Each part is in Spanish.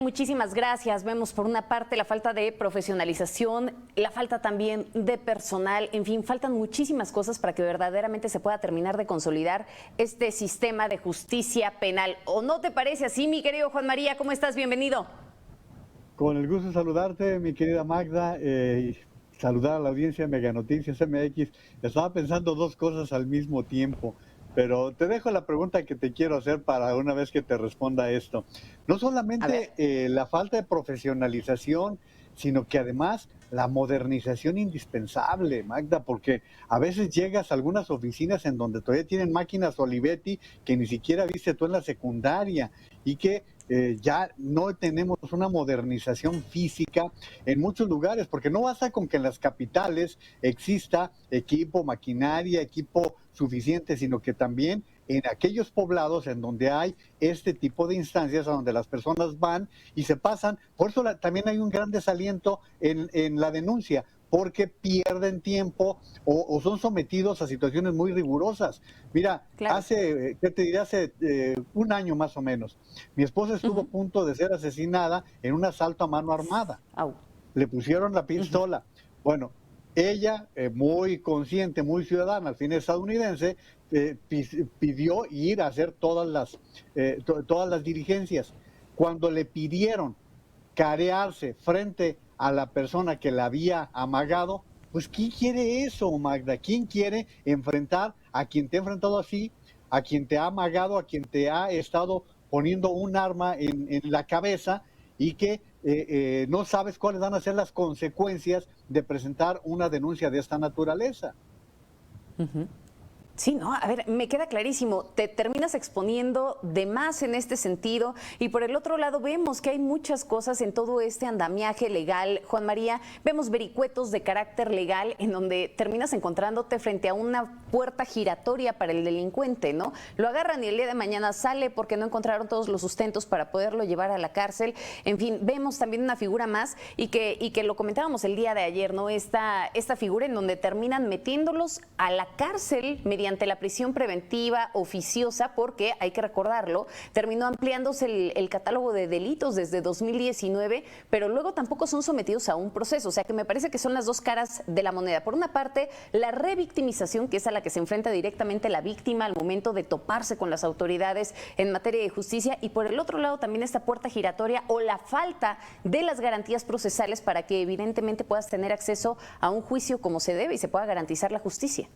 Muchísimas gracias. Vemos por una parte la falta de profesionalización, la falta también de personal, en fin, faltan muchísimas cosas para que verdaderamente se pueda terminar de consolidar este sistema de justicia penal. ¿O no te parece así, mi querido Juan María? ¿Cómo estás? Bienvenido. Con el gusto de saludarte, mi querida Magda, y saludar a la audiencia de Mega Noticias MX. Estaba pensando dos cosas al mismo tiempo, pero te dejo la pregunta que te quiero hacer para una vez que te responda esto. No A ver. solamente la falta de profesionalización, sino que además la modernización indispensable, Magda, porque a veces llegas a algunas oficinas en donde todavía tienen máquinas Olivetti que ni siquiera viste tú en la secundaria y que ya no tenemos una modernización física en muchos lugares, porque no basta con que en las capitales exista equipo, maquinaria, equipo suficiente, sino que también en aquellos poblados en donde hay este tipo de instancias, a donde las personas van y se pasan. Por eso también hay un gran desaliento en la denuncia, porque pierden tiempo o son sometidos a situaciones muy rigurosas. Mira, Claro. ¿qué te diré? Hace un año más o menos, mi esposa estuvo a Ujú. punto de ser asesinada en un asalto a mano armada. Au. Le pusieron la Ujú. pistola. Bueno, ella, muy consciente, muy ciudadana, al fin estadounidense, pidió ir a hacer todas las diligencias. Cuando le pidieron carearse frente a la persona que la había amagado, pues ¿quién quiere eso, Magda? ¿Quién quiere enfrentar a quien te ha enfrentado así, a quien te ha amagado, a quien te ha estado poniendo un arma en la cabeza y que no sabes cuáles van a ser las consecuencias de presentar una denuncia de esta naturaleza? Ujú. Sí, no, a ver, me queda clarísimo, te terminas exponiendo de más en este sentido y por el otro lado vemos que hay muchas cosas en todo este andamiaje legal, Juan María, vemos vericuetos de carácter legal en donde terminas encontrándote frente a una puerta giratoria para el delincuente, ¿no? Lo agarran y el día de mañana sale porque no encontraron todos los sustentos para poderlo llevar a la cárcel, en fin, vemos también una figura más y que lo comentábamos el día de ayer, ¿no? Esta figura en donde terminan metiéndolos a la cárcel mediante la prisión preventiva oficiosa, porque hay que recordarlo, terminó ampliándose el catálogo de delitos desde 2019, pero luego tampoco son sometidos a un proceso. O sea que me parece que son las dos caras de la moneda. Por una parte, la revictimización, que es a la que se enfrenta directamente la víctima al momento de toparse con las autoridades en materia de justicia, y por el otro lado también esta puerta giratoria o la falta de las garantías procesales para que evidentemente puedas tener acceso a un juicio como se debe y se pueda garantizar la justicia.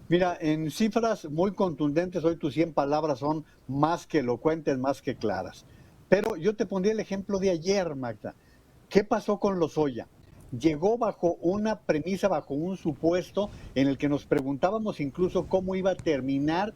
Mira, en cifras muy contundentes, hoy tus 100 palabras son más que elocuentes, más que claras. Pero yo te pondría el ejemplo de ayer, Magda. ¿Qué pasó con Lozoya? Llegó bajo una premisa, bajo un supuesto en el que nos preguntábamos incluso cómo iba a terminar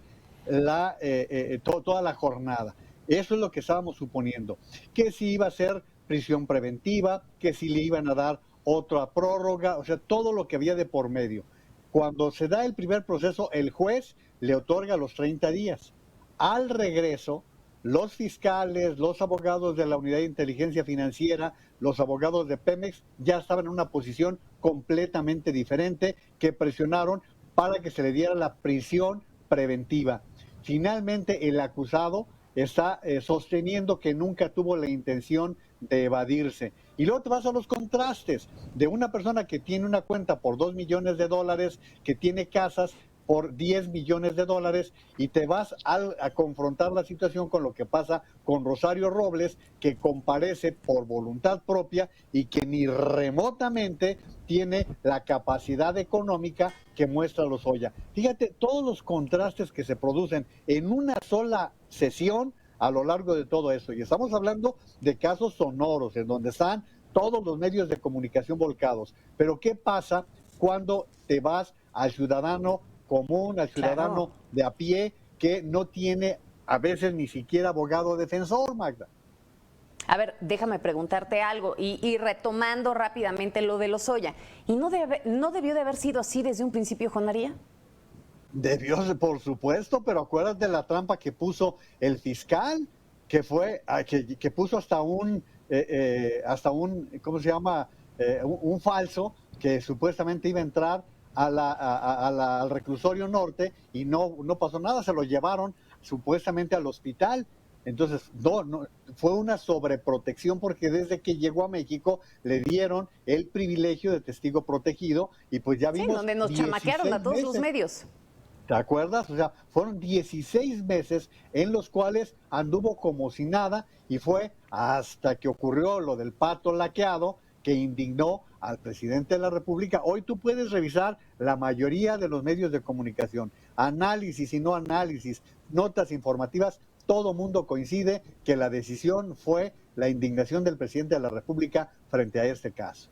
toda la jornada. Eso es lo que estábamos suponiendo. Que si iba a ser prisión preventiva, que si le iban a dar otra prórroga, o sea, todo lo que había de por medio. Cuando se da el primer proceso, el juez le otorga los 30 días. Al regreso, los fiscales, los abogados de la Unidad de Inteligencia Financiera, los abogados de Pemex ya estaban en una posición completamente diferente, que presionaron para que se le diera la prisión preventiva. Finalmente, el acusado está sosteniendo que nunca tuvo la intención de evadirse. Y luego te vas a los contrastes de una persona que tiene una cuenta por 2 millones de dólares, que tiene casas por 10 millones de dólares, y te vas a confrontar la situación con lo que pasa con Rosario Robles, que comparece por voluntad propia y que ni remotamente tiene la capacidad económica que muestra Lozoya. Fíjate todos los contrastes que se producen en una sola sesión a lo largo de todo eso. Y estamos hablando de casos sonoros, en donde están todos los medios de comunicación volcados. Pero ¿qué pasa cuando te vas al ciudadano común, al Claro. ciudadano de a pie, que no tiene a veces ni siquiera abogado defensor, Magda? A ver, déjame preguntarte algo y retomando rápidamente lo de Lozoya. ¿Y no debió de haber sido así desde un principio, Juan María? Debió, por supuesto, pero acuérdate de la trampa que puso el fiscal, que fue, que puso hasta un, ¿cómo se llama? Un falso que supuestamente iba a entrar al reclusorio norte y no pasó nada, se lo llevaron supuestamente al hospital. Entonces, no, fue una sobreprotección porque desde que llegó a México le dieron el privilegio de testigo protegido y pues ya Sí, vimos donde nos chamaquearon a 16 todos los meses. medios. ¿Te acuerdas? O sea, fueron 16 meses en los cuales anduvo como si nada y fue hasta que ocurrió lo del pato laqueado que indignó al presidente de la República. Hoy tú puedes revisar la mayoría de los medios de comunicación, análisis y no análisis, notas informativas, todo mundo coincide que la decisión fue la indignación del presidente de la República frente a este caso.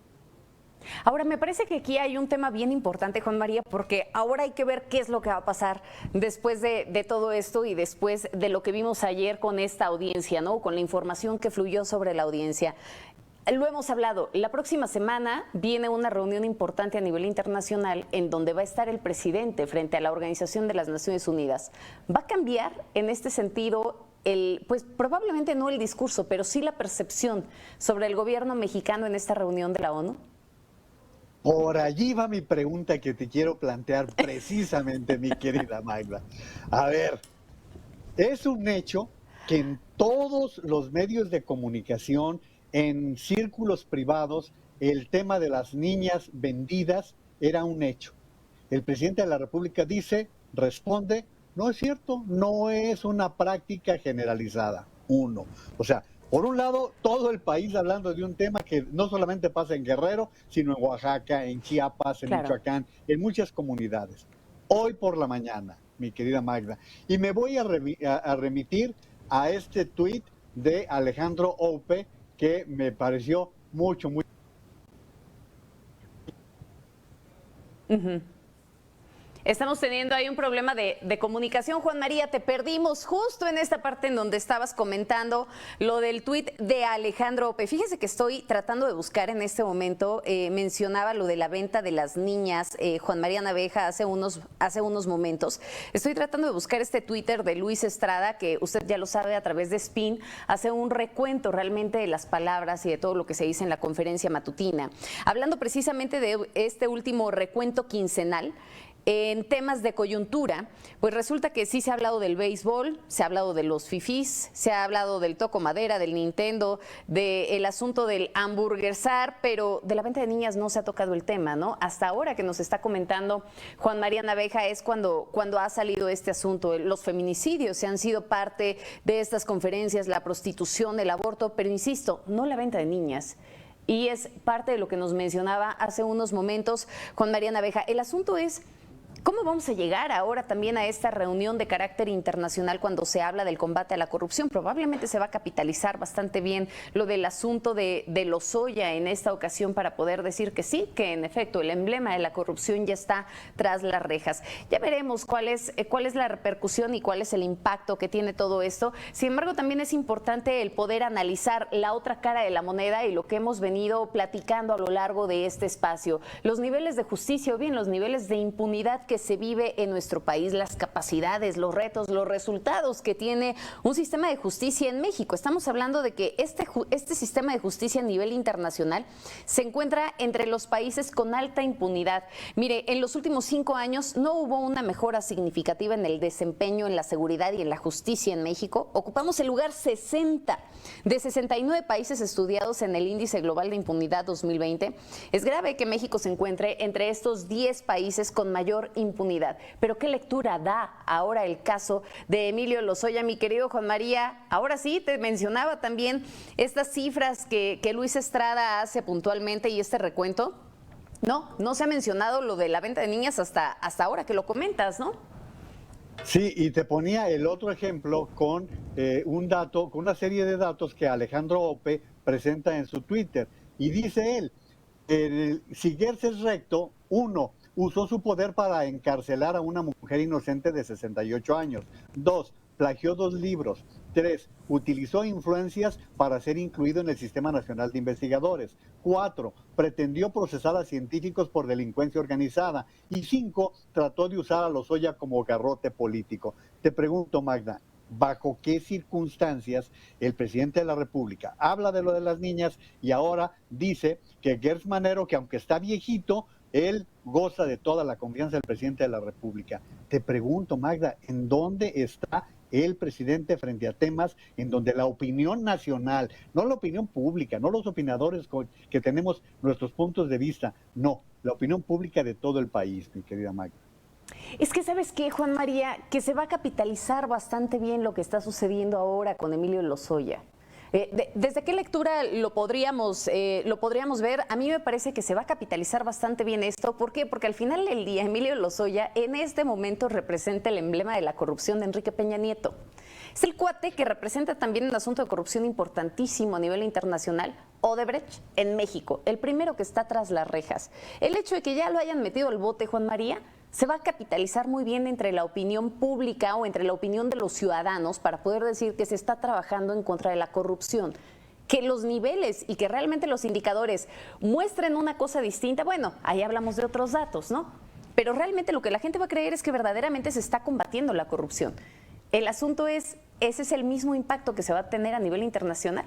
Ahora, me parece que aquí hay un tema bien importante, Juan María, porque ahora hay que ver qué es lo que va a pasar después de todo esto y después de lo que vimos ayer con esta audiencia, ¿no? Con la información que fluyó sobre la audiencia. Lo hemos hablado, la próxima semana viene una reunión importante a nivel internacional en donde va a estar el presidente frente a la Organización de las Naciones Unidas. ¿Va a cambiar en este sentido pues probablemente no el discurso, pero sí la percepción sobre el gobierno mexicano en esta reunión de la ONU? Por allí va mi pregunta que te quiero plantear precisamente, mi querida Magda. A ver, es un hecho que en todos los medios de comunicación, en círculos privados, el tema de las niñas vendidas era un hecho. El presidente de la República dice, responde, no es cierto, no es una práctica generalizada. Uno. O sea, por un lado, todo el país hablando de un tema que no solamente pasa en Guerrero, sino en Oaxaca, en Chiapas, en Claro. Michoacán, en muchas comunidades. Hoy por la mañana, mi querida Magda, y me voy a remitir a este tuit de Alejandro Ope, que me pareció muy... Estamos teniendo ahí un problema de comunicación. Juan María, te perdimos justo en esta parte en donde estabas comentando lo del tuit de Alejandro Ope. Fíjese que estoy tratando de buscar en este momento, mencionaba lo de la venta de las niñas, Juan María Naveja, hace unos momentos. Estoy tratando de buscar este Twitter de Luis Estrada, que usted ya lo sabe, a través de Spin, hace un recuento realmente de las palabras y de todo lo que se dice en la conferencia matutina. Hablando precisamente de este último recuento quincenal, en temas de coyuntura, pues resulta que sí se ha hablado del béisbol, se ha hablado de los fifís, se ha hablado del toco madera, del Nintendo, del asunto del hamburguesar, pero de la venta de niñas no se ha tocado el tema, ¿no? Hasta ahora que nos está comentando Juan María Naveja es cuando ha salido este asunto. Los feminicidios se han sido parte de estas conferencias, la prostitución, el aborto, pero insisto, no la venta de niñas. Y es parte de lo que nos mencionaba hace unos momentos Juan María Naveja. El asunto es, ¿cómo vamos a llegar ahora también a esta reunión de carácter internacional cuando se habla del combate a la corrupción? Probablemente se va a capitalizar bastante bien lo del asunto de Lozoya en esta ocasión para poder decir que sí, que en efecto el emblema de la corrupción ya está tras las rejas. Ya veremos cuál es la repercusión y cuál es el impacto que tiene todo esto. Sin embargo, también es importante el poder analizar la otra cara de la moneda y lo que hemos venido platicando a lo largo de este espacio. Los niveles de justicia o bien los niveles de impunidad que se vive en nuestro país, las capacidades, los retos, los resultados que tiene un sistema de justicia en México. Estamos hablando de que este sistema de justicia a nivel internacional se encuentra entre los países con alta impunidad. Mire, en los últimos 5 años no hubo una mejora significativa en el desempeño en la seguridad y en la justicia en México. Ocupamos el lugar 60 de 69 países estudiados en el Índice Global de Impunidad 2020. Es grave que México se encuentre entre estos 10 países con mayor impunidad. Pero ¿qué lectura da ahora el caso de Emilio Lozoya, mi querido Juan María? Ahora sí, te mencionaba también estas cifras que Luis Estrada hace puntualmente y este recuento. No se ha mencionado lo de la venta de niñas hasta ahora que lo comentas, ¿no? Sí, y te ponía el otro ejemplo con un dato, con una serie de datos que Alejandro Ope presenta en su Twitter. Y dice él, si Gertz es recto, uno, usó su poder para encarcelar a una mujer inocente de 68 años. 2, plagió 2 libros. 3, utilizó influencias para ser incluido en el Sistema Nacional de Investigadores. 4, pretendió procesar a científicos por delincuencia organizada. Y 5, trató de usar a Lozoya como garrote político. Te pregunto, Magda, ¿bajo qué circunstancias el presidente de la República habla de lo de las niñas y ahora dice que Gertz Manero, que aunque está viejito, Él goza de toda la confianza del presidente de la República. Te pregunto, Magda, ¿en dónde está el presidente frente a temas en donde la opinión nacional, no la opinión pública, no los opinadores que tenemos nuestros puntos de vista, no, la opinión pública de todo el país, mi querida Magda? Es que, ¿sabes qué, Juan María? Que se va a capitalizar bastante bien lo que está sucediendo ahora con Emilio Lozoya. ¿Desde qué lectura lo podríamos ver? A mí me parece que se va a capitalizar bastante bien esto. ¿Por qué? Porque al final del día, Emilio Lozoya en este momento representa el emblema de la corrupción de Enrique Peña Nieto. Es el cuate que representa también un asunto de corrupción importantísimo a nivel internacional, Odebrecht, en México, el primero que está tras las rejas. El hecho de que ya lo hayan metido al bote, Juan María, se va a capitalizar muy bien entre la opinión pública o entre la opinión de los ciudadanos para poder decir que se está trabajando en contra de la corrupción. Que los niveles y que realmente los indicadores muestren una cosa distinta, bueno, ahí hablamos de otros datos, ¿no? Pero realmente lo que la gente va a creer es que verdaderamente se está combatiendo la corrupción. El asunto es, ¿ese es el mismo impacto que se va a tener a nivel internacional?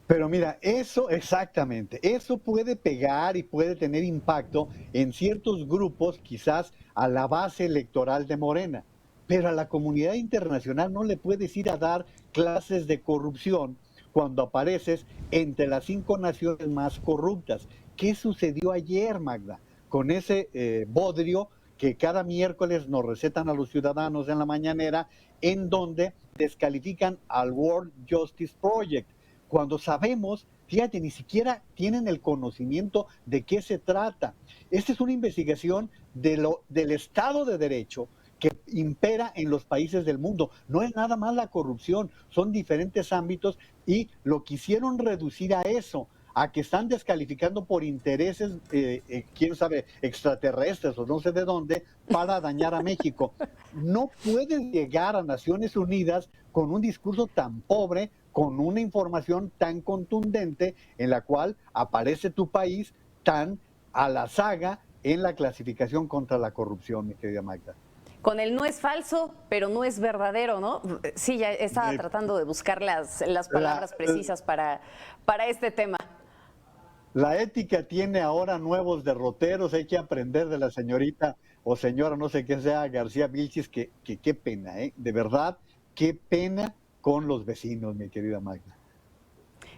Pero mira, eso exactamente, eso puede pegar y puede tener impacto en ciertos grupos, quizás a la base electoral de Morena, pero a la comunidad internacional no le puedes ir a dar clases de corrupción cuando apareces entre las 5 naciones más corruptas. ¿Qué sucedió ayer, Magda? Con ese bodrio que cada miércoles nos recetan a los ciudadanos en la mañanera, en donde descalifican al World Justice Project. Cuando sabemos, fíjate, ni siquiera tienen el conocimiento de qué se trata. Esta es una investigación del Estado de Derecho que impera en los países del mundo. No es nada más la corrupción, son diferentes ámbitos y lo quisieron reducir a eso, a que están descalificando por intereses, quién sabe, extraterrestres o no sé de dónde, para dañar a México. No pueden llegar a Naciones Unidas con un discurso tan pobre, con una información tan contundente en la cual aparece tu país tan a la saga en la clasificación contra la corrupción, mi querida Magda. Con el no es falso, pero no es verdadero, ¿no? Sí, ya estaba tratando de buscar las palabras precisas para este tema. La ética tiene ahora nuevos derroteros, hay que aprender de la señorita o señora, no sé qué sea, García Vilchis, que qué pena, de verdad, qué pena con los vecinos, mi querida Magda.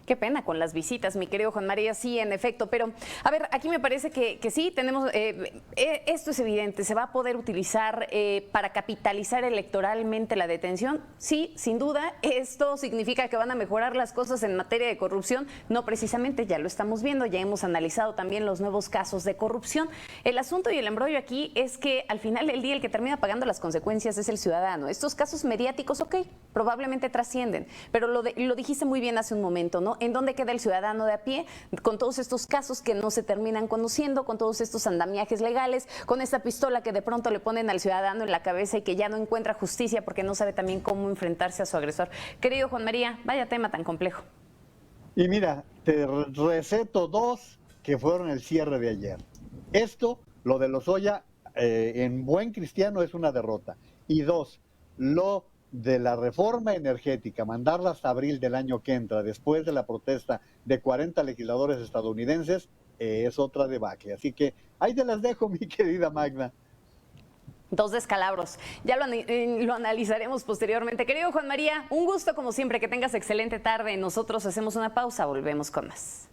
Qué pena con las visitas, mi querido Juan María, sí, en efecto. Pero, a ver, aquí me parece que sí, tenemos, esto es evidente, ¿se va a poder utilizar para capitalizar electoralmente la detención? Sí, sin duda. ¿Esto significa que van a mejorar las cosas en materia de corrupción? No precisamente, ya lo estamos viendo, ya hemos analizado también los nuevos casos de corrupción. El asunto y el embrollo aquí es que al final del día el que termina pagando las consecuencias es el ciudadano. Estos casos mediáticos, ok, probablemente trascienden, pero lo dijiste muy bien hace un momento, ¿no? ¿En dónde queda el ciudadano de a pie con todos estos casos que no se terminan conociendo, con todos estos andamiajes legales, con esta pistola que de pronto le ponen al ciudadano en la cabeza y que ya no encuentra justicia porque no sabe también cómo enfrentarse a su agresor? Querido Juan María, vaya tema tan complejo. Y mira, te receto 2 que fueron el cierre de ayer. Esto, lo de Lozoya, en buen cristiano es una derrota. Y 2, lo de la reforma energética, mandarla hasta abril del año que entra, después de la protesta de 40 legisladores estadounidenses, es otra debacle. Así que ahí te las dejo, mi querida Magda. 2 descalabros. Ya lo analizaremos posteriormente. Querido Juan María, un gusto como siempre, que tengas excelente tarde. Nosotros hacemos una pausa, volvemos con más.